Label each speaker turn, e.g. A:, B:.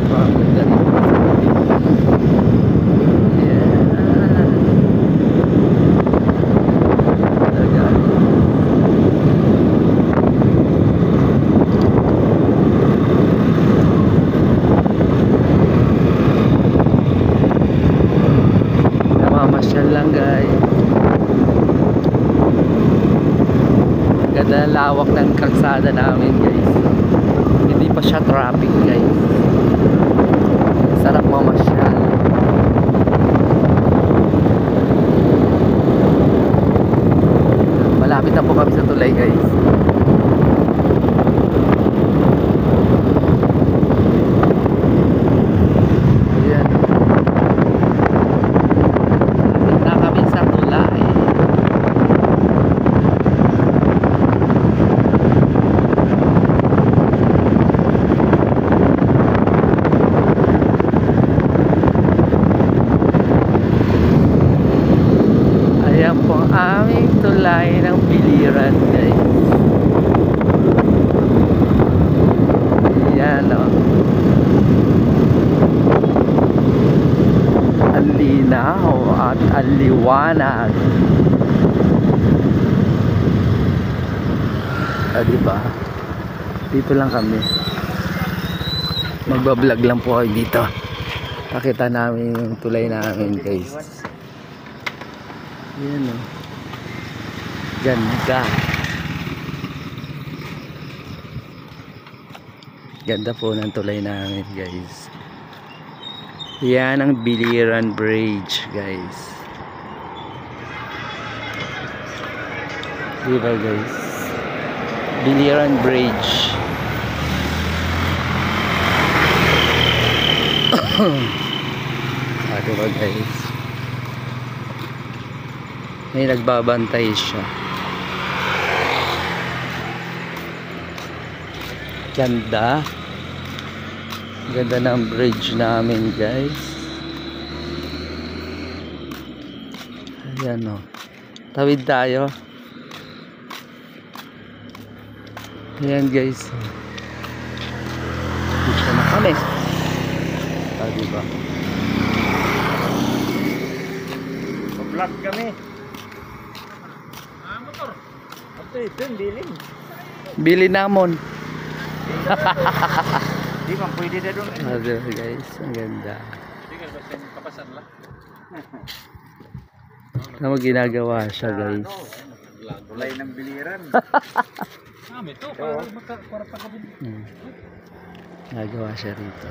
A: Napakaganda rin. Namamasyal lang guys. Ganda lawak ng kalsada namin guys. Hindi pa siya traffic guys. Sarap mamasyal. Malapit na po kami sa tulay guys. Ayan. Na kami sa tulay. Ayan po ang aming tulay ng Biliran guys. Ayan o. Ang linaw at ang liwanag. Diba? Dito lang kami. Magbablog lang po kayo dito. Pakita namin yung tulay namin guys. Ayan o. Ganda. Ganda po ng tulay namin guys. Yan ang Biliran Bridge guys. Diba guys? Biliran Bridge. Diba guys? May nagbabantay siya. Ganda. Ganda ng bridge namin guys. Ayan o. Tawid tayo. Ayan guys. Dito na kami. Diba?
B: Vlog kami. Motor. Ito yung bilin.
A: Bili namon.
B: Di man pwede na doon.
A: Diba guys, ang ganda. Tama ginagawa siya guys.
B: Tulay ng Biliran.
A: Nagawa siya rito.